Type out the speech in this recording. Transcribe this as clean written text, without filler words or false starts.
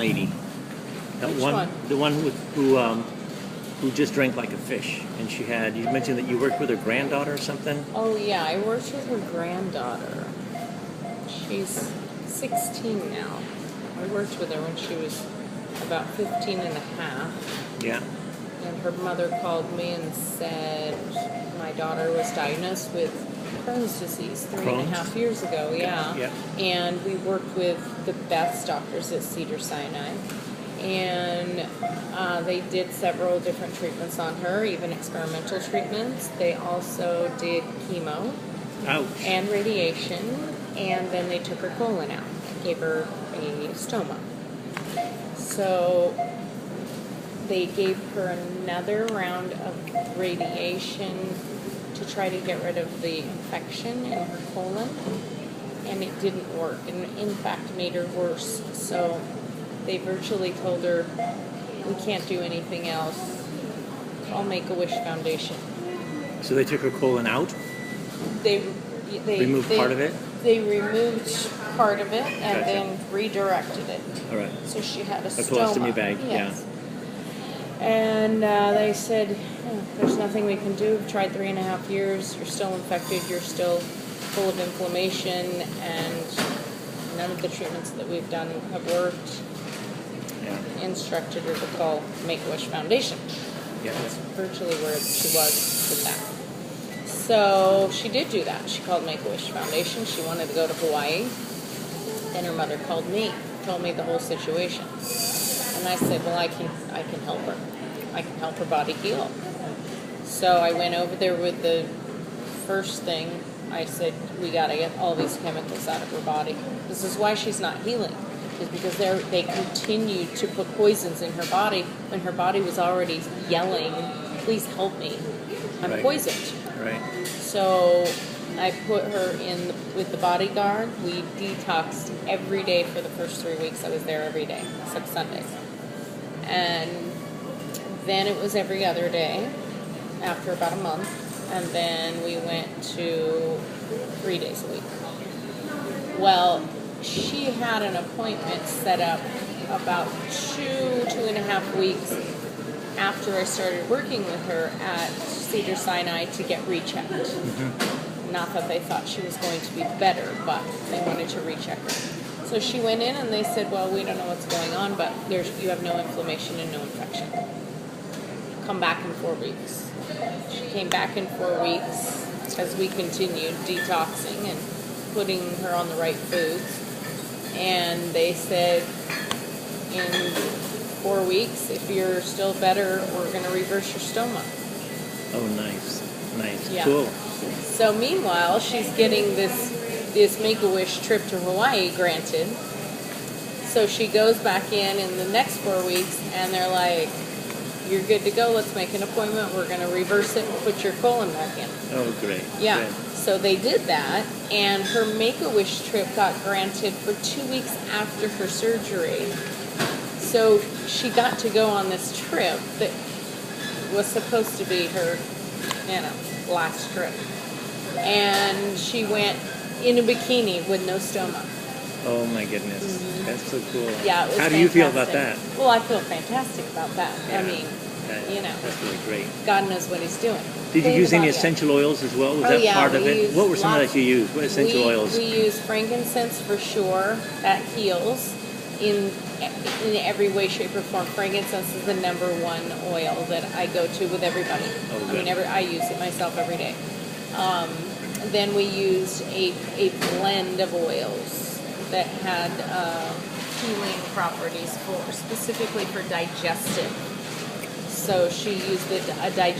lady. That Which one? The one who just drank like a fish. And she had, you mentioned that you worked with her granddaughter or something? Oh, yeah, I worked with her granddaughter. She's 16 now. I worked with her when she was about 15 and a half. Yeah. And her mother called me and said my daughter was diagnosed with Crones disease 3.5 years ago. Yeah. Yeah. And we worked with the best doctors at Cedars-Sinai. And they did several different treatments on her, even experimental treatments. They also did chemo. Ouch. And radiation, and then they took her colon out and gave her a stoma. So they gave her another round of radiation to try to get rid of the infection in her colon, and it didn't work, and in fact made her worse. So they virtually told her, we can't do anything else. Call Make-A-Wish Foundation. So they took her colon out? They removed part of it? They removed part of it and Gotcha. then redirected it. All right. So she had a stoma. colostomy bag, yes. Yeah. And they said, there's nothing we can do. We've tried 3.5 years. You're still infected. You're still full of inflammation. And none of the treatments that we've done have worked. Yeah. Instructed her to call Make-A-Wish Foundation. Yeah. That's virtually where she was with that. So she did do that. She called Make-A-Wish Foundation. She wanted to go to Hawaii. Then her mother called me, told me the whole situation. And I said, well, I can help her. I can help her body heal. So I went over there with the first thing. I said, we got to get all these chemicals out of her body. This is why she's not healing. Is because they continued to put poisons in her body when her body was already yelling, please help me. I'm poisoned. Right. So I put her in with the BodyGuard. We detoxed every day for the first 3 weeks. I was there every day, except Sundays. And then it was every other day after about a month. And then we went to 3 days a week. Well, she had an appointment set up about 2.5 weeks after I started working with her at Cedars-Sinai to get rechecked. Mm-hmm. Not that they thought she was going to be better, but they wanted to recheck her. So she went in and they said, well, we don't know what's going on, but you have no inflammation and no infection. Come back in 4 weeks. She came back in 4 weeks as we continued detoxing and putting her on the right foods. And they said, in 4 weeks, if you're still better, we're going to reverse your stoma. Oh, nice. Nice. Yeah. Cool. So meanwhile, she's getting this Make-A-Wish trip to Hawaii granted. So she goes back in the next 4 weeks, and they're like, you're good to go. Let's make an appointment. We're going to reverse it and put your colon back in. Oh, great. Yeah. Good. So they did that, and her Make-A-Wish trip got granted for 2 weeks after her surgery. So she got to go on this trip that was supposed to be her, last trip. And she went in a bikini with no stoma. Oh, my goodness. Mm-hmm. That's so cool. Yeah, it was How do you feel about that? Well, I feel fantastic about that. Yeah. I mean, That's really great. God knows what he's doing. Did you use any essential oils as well? Was that part of it? What were some that you used? What essential oils? We use frankincense for sure. That heals in every way, shape, or form. Frankincense is the #1 oil that I go to with everybody. Oh, good. I mean, I use it myself every day. Then we used a blend of oils that had healing properties specifically for digestive. So she used a digestive